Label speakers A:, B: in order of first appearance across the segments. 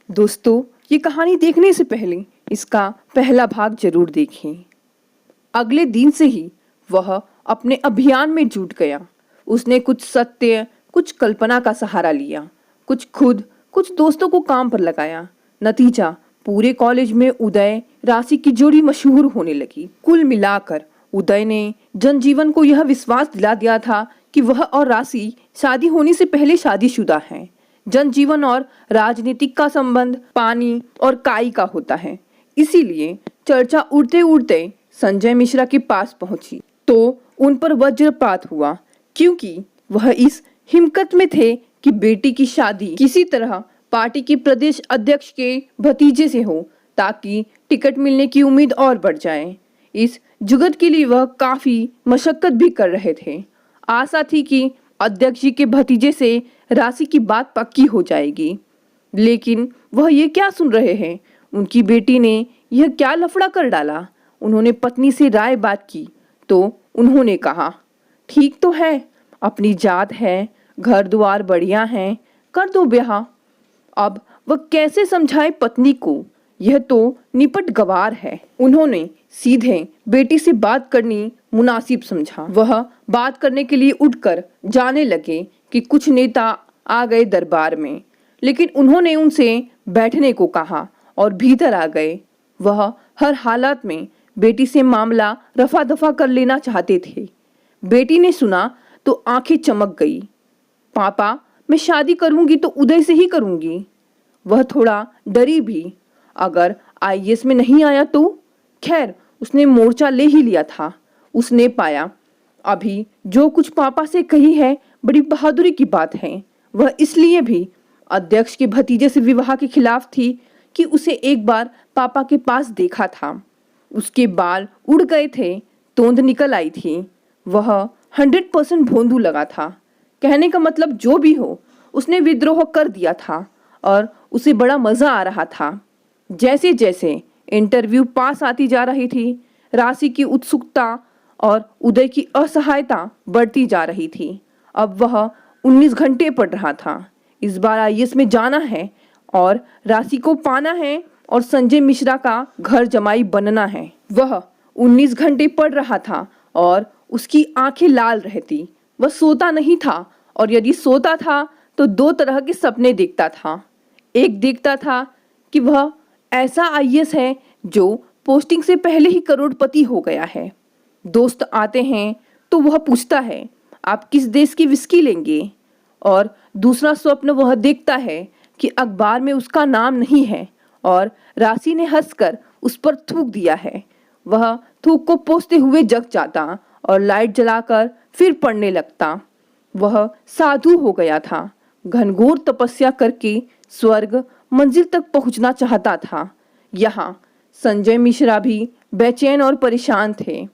A: दोस्तों, ये कहानी देखने से पहले इसका पहला भाग जरूर देखें। अगले दिन से ही वह अपने अभियान में जुट गया। उसने कुछ सत्य, कुछ कल्पना का सहारा लिया, कुछ खुद, कुछ दोस्तों को काम पर लगाया। नतीजा, पूरे कॉलेज में उदय राशि की जोड़ी मशहूर होने लगी। कुल मिलाकर उदय ने जनजीवन को यह विश्वास दिला दिया था कि वह और राशि शादी होने से पहले शादीशुदा हैं। जनजीवन और राजनीतिक का संबंध पानी और काई का होता है। इसीलिए चर्चा उड़ते उड़ते संजय मिश्रा के पास पहुंची तो उन पर वज्रपात हुआ, क्योंकि वह इस हिम्मत में थे कि बेटी की शादी किसी तरह पार्टी के प्रदेश अध्यक्ष के भतीजे से हो, ताकि टिकट मिलने की उम्मीद और बढ़ जाए। इस जुगत के लिए वह काफी मशक्कत भी कर रहे थे। आशा थी कि अध्यक्ष जी के भतीजे से राशि की बात पक्की हो जाएगी, लेकिन वह ये क्या सुन रहे हैं? उनकी बेटी ने यह क्या लफड़ा कर डाला? उन्होंने पत्नी से राय बात की तो उन्होंने कहा, ठीक तो है, अपनी जात है, घर द्वार बढ़िया है, कर दो ब्याह। अब वह कैसे समझाए पत्नी को? यह तो निपट गवार है। उन्होंने सीधे बेटी से बात करनी मुनासिब समझा। वह बात करने के लिए उठकर जाने लगे कि कुछ नेता आ गए दरबार में, लेकिन उन्होंने उनसे बैठने को कहा और भीतर आ गए। वह हर हालत में बेटी से मामला रफा दफा कर लेना चाहते थे। बेटी ने सुना तो आंखें चमक गई। पापा, मैं शादी करूंगी तो उदय से ही करूंगी। वह थोड़ा डरी भी, अगर आईएएस में नहीं आया तो? खैर, उसने मोर्चा ले ही लिया था। उसने पाया अभी जो कुछ पापा से कही है बड़ी बहादुरी की बात है। वह इसलिए भी अध्यक्ष के भतीजे से विवाह के खिलाफ थी कि उसे एक बार पापा के पास देखा था। उसके बाल उड़ गए थे, तोंद निकल आई थी। वह 100% भोंदू लगा था। कहने का मतलब जो भी हो, उसने विद्रोह कर दिया था और उसे बड़ा मजा आ रहा था। जैसे जैसे इंटरव्यू पास आती जा रही थी, राशि की उत्सुकता और उदय की असहायता बढ़ती जा रही थी। अब वह 19 घंटे पढ़ रहा था। इस बार आईएएस में जाना है और राशि को पाना है और संजय मिश्रा का घर जमाई बनना है। वह 19 घंटे पढ़ रहा था और उसकी आंखें लाल रहती। वह सोता नहीं था, और यदि सोता था तो दो तरह के सपने देखता था। एक देखता था कि वह ऐसा आईएएस है जो पोस्टिंग से पहले ही करोड़पति हो गया है। दोस्त आते हैं तो वह पूछता है, आप किस देश की विस्की लेंगे? और दूसरा स्वप्न वह देखता है कि अखबार में उसका नाम नहीं है और राशि ने हंसकर उस पर थूक दिया है। वह थूक को पोंछते हुए जग जाता और लाइट जलाकर फिर पढ़ने लगता। वह साधु हो गया था। घनघोर तपस्या करके स्वर्ग मंजिल तक पहुंचना चाहता था। यहाँ संजय मिश्रा भी बेचैन और परेशान थे।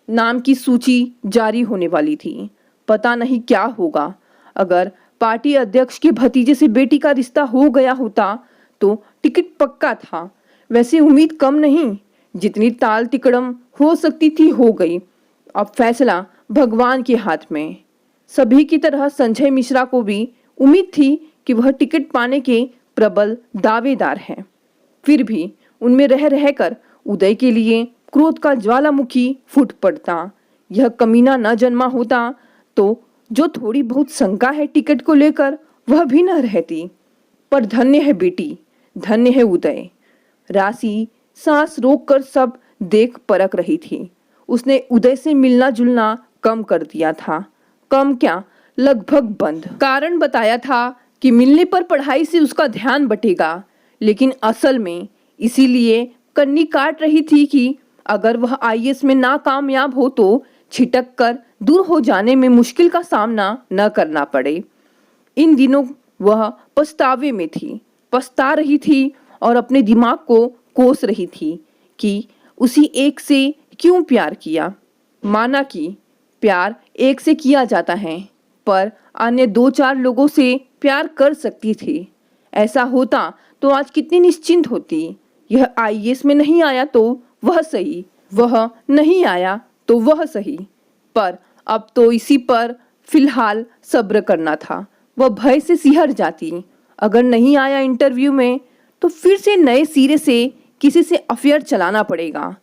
A: नाम की सूची जारी होने वाली थी। पता नहीं क्या होगा। अगर पार्टी अध्यक्ष के भतीजे से बेटी का रिश्ता हो गया होता तो टिकट पक्का था। वैसे उम्मीद कम नहीं, जितनी ताल तिकड़म हो सकती थी हो गई। अब फैसला भगवान के हाथ में। सभी की तरह संजय मिश्रा को भी उम्मीद थी कि वह टिकट पाने के प्रबल दावेदार हैं। फिर भी उनमें रह रहकर उदय के लिए क्रोध का ज्वालामुखी फूट पड़ता। यह कमीना न जन्मा होता तो जो थोड़ी बहुत शंका है टिकट को लेकर वह भी न रहती। पर धन्य है बेटी, धन्य है उदय। राशि सांस रोककर सब देख परख रही थी। उसने उदय से मिलना जुलना कम कर दिया था। कम क्या, लगभग बंद। कारण बताया था कि मिलने पर पढ़ाई से उसका ध्यान बटेगा, लेकिन असल में इसीलिए कन्नी काट रही थी कि अगर वह आईएएस में नाकामयाब हो तो छिटक कर दूर हो जाने में मुश्किल का सामना न करना पड़े। इन दिनों वह पछतावे में थी, पछता रही थी और अपने दिमाग को कोस रही थी कि उसी एक से क्यों प्यार किया। माना कि प्यार एक से किया जाता है, पर अन्य 2-4 लोगों से प्यार कर सकती थी। ऐसा होता तो आज कितनी निश्चिंत होती। यह आईएएस में नहीं आया तो वह सही, वह नहीं आया तो वह सही, पर अब तो इसी पर फिलहाल सब्र करना था। वह भय से सिहर जाती। अगर नहीं आया इंटरव्यू में तो फिर से नए सिरे से किसी से अफेयर चलाना पड़ेगा।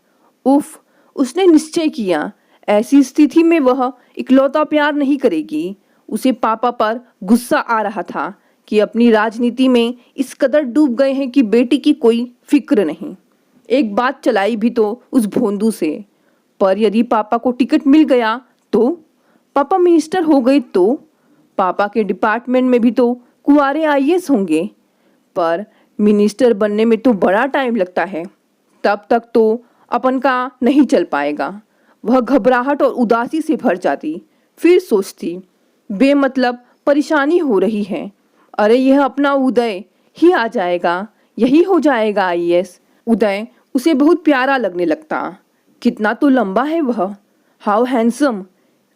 A: उफ, उसने निश्चय किया। ऐसी स्थिति में वह इकलौता प्यार नहीं करेगी। उसे पापा पर गुस्सा आ रहा था कि अपनी राजनीति में इस कदर डूब गए हैं कि बेटी की कोई फिक्र नहीं। एक बात चलाई भी तो उस भोंदू से। पर यदि पापा को टिकट मिल गया तो, पापा मिनिस्टर हो गए तो, पापा के डिपार्टमेंट में भी तो कुंवारे आईएएस होंगे। पर मिनिस्टर बनने में तो बड़ा टाइम लगता है, तब तक तो अपन का नहीं चल पाएगा। वह घबराहट और उदासी से भर जाती। फिर सोचती, बेमतलब परेशानी हो रही है। अरे यह अपना उदय ही आ जाएगा, यही हो जाएगा आईएएस। उदय उसे बहुत प्यारा लगने लगता। कितना तो लंबा है वह, हाउ हैंडसम।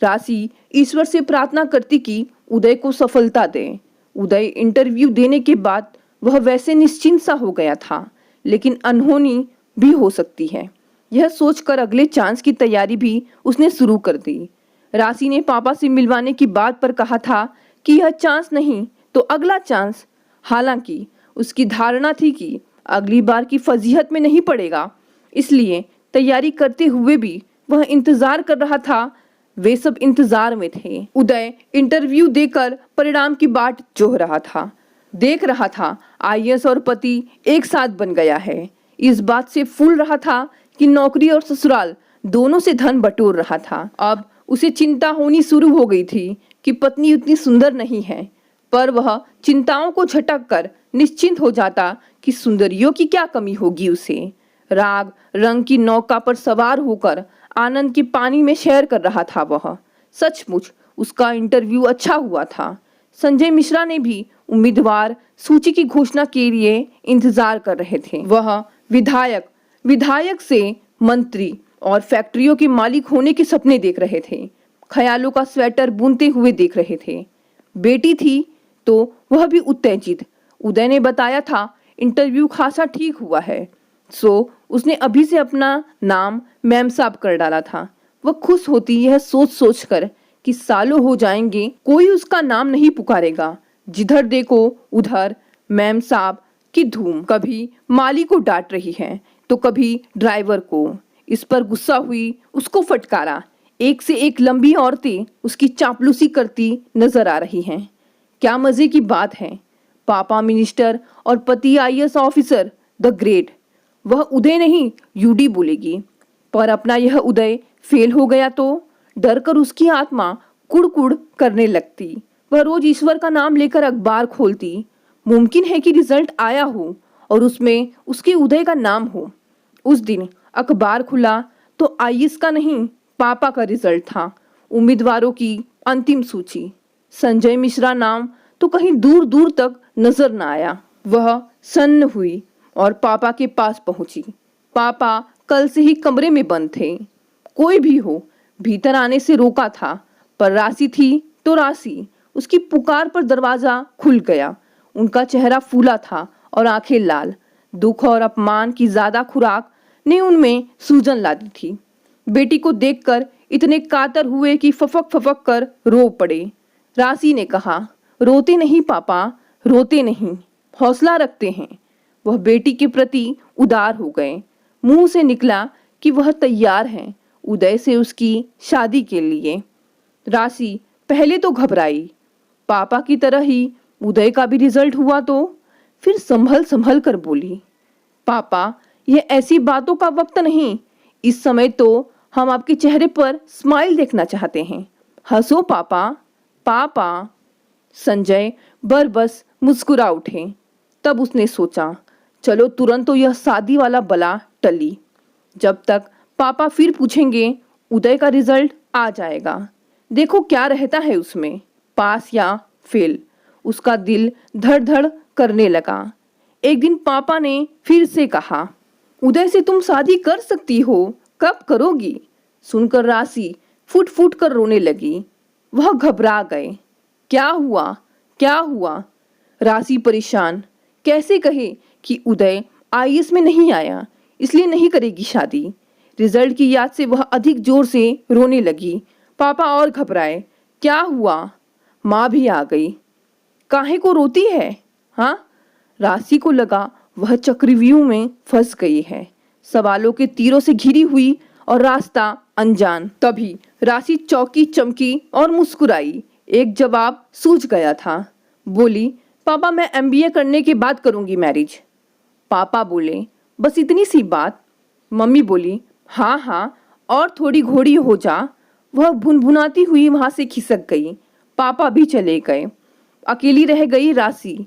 A: राशि ईश्वर से प्रार्थना करती कि उदय को सफलता दे। उदय इंटरव्यू देने के बाद वह वैसे निश्चिंत सा हो गया था, लेकिन अनहोनी भी हो सकती है। यह सोचकर अगले चांस की तैयारी भी उसने शुरू कर दी। राशि ने पापा से मिलवाने की बात पर कहा था कि यह चांस नहीं तो अगला चांस। हालांकि उसकी धारणा थी कि अगली बार की फजीहत में नहीं पड़ेगा, इसलिए तैयारी करते हुए भी वह इंतजार कर रहा था। वे सब इंतजार में थे। उदय इंटरव्यू देकर परिणाम की बाट जोह रहा था। देख रहा था आईएएस और पति एक साथ बन गया है। इस बात से फूल रहा था कि नौकरी और ससुराल दोनों से धन बटोर रहा था। अब उसे चिंता होनी शुरू हो गई थी कि पत्नी उतनी सुंदर नहीं है, पर वह चिंताओं को झटक कर निश्चिंत हो जाता कि सुंदरियों की क्या कमी होगी उसे। राग रंग की नौका पर सवार होकर आनंद के पानी में सैर कर रहा था वह। सचमुच उसका इंटरव्यू अच्छा हुआ था। संजय मिश्रा ने भी उम्मीदवार सूची की घोषणा के लिए इंतजार कर रहे थे। वह विधायक से मंत्री और फैक्ट्रियों के मालिक होने के सपने देख रहे थे। ख्यालों का स्वेटर बुनते हुए देख रहे थे। बेटी थी तो वह भी उत्तेजित। उदय ने बताया था इंटरव्यू खासा ठीक हुआ है, सो उसने अभी से अपना नाम मैम साहब कर डाला था। वह खुश होती यह सोच सोच कर कि सालों हो जाएंगे कोई उसका नाम नहीं पुकारेगा। जिधर देखो उधर मैम साहब की धूम। कभी माली को डांट रही है तो कभी ड्राइवर को। इस पर गुस्सा हुई उसको फटकारा। एक से एक लंबी औरतें उसकी चापलूसी करती नजर आ रही हैं। क्या मजे की बात है, पापा मिनिस्टर और पति आईएएस ऑफिसर, द ग्रेट। वह उदय नहीं यूडी बोलेगी। पर अपना यह उदय फेल हो गया तो डर कर उसकी आत्मा कुड़कुड़ करने लगती। वह रोज ईश्वर का नाम लेकर अखबार खोलती। मुमकिन है कि रिजल्ट आया हो और उसमें उसके उदय का नाम हो। उस दिन अखबार खुला तो आईएएस का नहीं, पापा का रिजल्ट था। उम्मीदवारों की अंतिम सूची। संजय मिश्रा नाम तो कहीं दूर दूर तक नजर न आया। वह सन्न हुई और पापा के पास पहुंची। पापा कल से ही कमरे में बंद थे। कोई भी हो भीतर आने से रोका था, पर राशि थी तो राशि। उसकी पुकार पर दरवाजा खुल गया। उनका चेहरा फूला था और आंखें लाल। दुख और अपमान की ज्यादा खुराक ने उनमें सूजन ला दी थी। बेटी को देखकर इतने कातर हुए कि फफक फफक कर रो पड़े। राशि ने कहा, रोते नहीं पापा, रोते नहीं, हौसला रखते हैं। वह बेटी के प्रति उदार हो गए। मुंह से निकला कि वह तैयार हैं उदय से उसकी शादी के लिए। राशि पहले तो घबराई। पापा की तरह ही उदय का भी रिजल्ट हुआ तो? फिर संभल संभल कर बोली, पापा यह ऐसी बातों का वक्त नहीं। इस समय तो हम आपके चेहरे पर स्माइल देखना चाहते हैं। हंसो पापा, पापा। संजय बस मुस्कुरा उठे। तब उसने सोचा, चलो तुरंत तो यह शादी वाला बला टली। जब तक पापा फिर पूछेंगे उदय का रिजल्ट आ जाएगा, देखो क्या रहता है उसमें, पास या फेल। उसका दिल धड़ धड़ करने लगा। एक दिन पापा ने फिर से कहा, उदय से तुम शादी कर सकती हो, कब करोगी? सुनकर राशि फुट फुट कर रोने लगी। वह घबरा गए। क्या हुआ, क्या हुआ? राशि परेशान। कैसे कहे कि उदय आईएएस में नहीं आया इसलिए नहीं करेगी शादी। रिजल्ट की याद से वह अधिक जोर से रोने लगी। पापा और घबराए। क्या हुआ? माँ भी आ गई। काहे को रोती है? हाँ? राशि को लगा वह चक्रव्यूह में फंस गई है, सवालों के तीरों से घिरी हुई और रास्ता अनजान। तभी राशि चौंकी चमकी और मुस्कुराई। एक जवाब सूझ गया था। बोली, पापा मैं MBA करने के बाद करूंगी मैरिज। पापा बोले, बस इतनी सी बात? मम्मी बोली, हाँ हाँ और थोड़ी घोड़ी हो जा। वह भुनभुनाती हुई वहां से खिसक गई। पापा भी चले गए। अकेली रह गई राशि।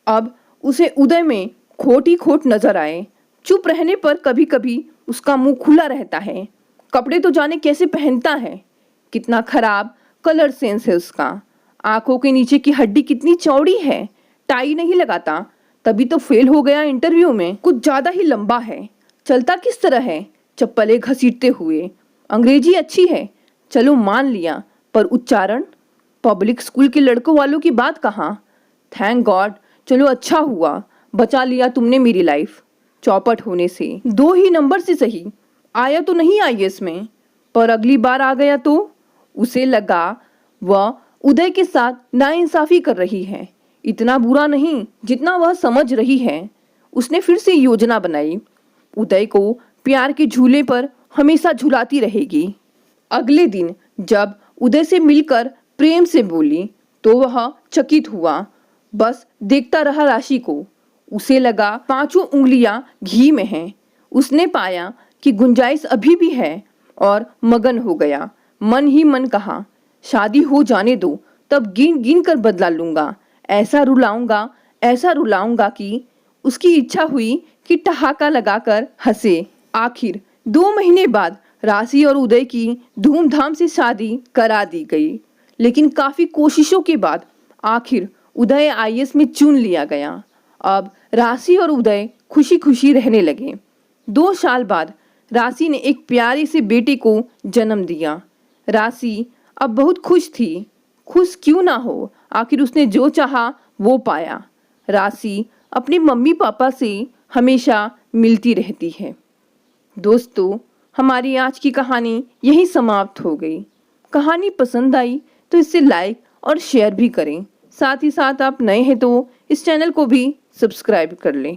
A: अब उसे उदय में खोट ही खोट नजर आए। चुप रहने पर कभी कभी उसका मुंह खुला रहता है। कपड़े तो जाने कैसे पहनता है। कितना खराब कलर सेंस है उसका। आंखों के नीचे की हड्डी कितनी चौड़ी है। टाई नहीं लगाता, तभी तो फेल हो गया इंटरव्यू में। कुछ ज्यादा ही लंबा है। चलता किस तरह है, चप्पलें घसीटते हुए। अंग्रेजी अच्छी है, चलो मान लिया, पर उच्चारण? पब्लिक स्कूल के लड़कों वालों की बात कहाँ। थैंक गॉड, चलो अच्छा हुआ, बचा लिया तुमने मेरी लाइफ चौपट होने से। 2 ही नंबर से सही, आया तो नहीं IAS में, पर अगली बार आ गया तो? उसे लगा वह उदय के साथ नाइंसाफी कर रही है। इतना बुरा नहीं जितना वह समझ रही है। उसने फिर से योजना बनाई। उदय को प्यार के झूले पर हमेशा झुलाती रहेगी। अगले दिन जब उदय से मिलकर प्रेम से बोली तो वह चकित हुआ। बस देखता रहा राशि को। उसे लगा 5 उंगलियां घी में हैं। उसने पाया कि गुंजाइश अभी भी है और मगन हो गया। मन ही मन कहा, शादी हो जाने दो, तब गिन गिन कर बदला लूंगा। ऐसा रुलाऊंगा कि उसकी इच्छा हुई कि ठहाका लगाकर हंसे। आखिर 2 महीने बाद राशि और उदय की धूमधाम से शादी करा दी गई। लेकिन काफी कोशिशों के बाद आखिर उदय IAS में चुन लिया गया। अब राशि और उदय खुशी खुशी रहने लगे। 2 साल बाद राशि ने एक प्यारे से बेटे को जन्म दिया। राशि अब बहुत खुश थी। खुश क्यों ना हो, आखिर उसने जो चाहा वो पाया। राशि अपने मम्मी पापा से हमेशा मिलती रहती है। दोस्तों, हमारी आज की कहानी यहीं समाप्त हो गई। कहानी पसंद आई तो इसे लाइक और शेयर भी करें। साथ ही साथ आप नए हैं तो इस चैनल को भी सब्सक्राइब कर लें।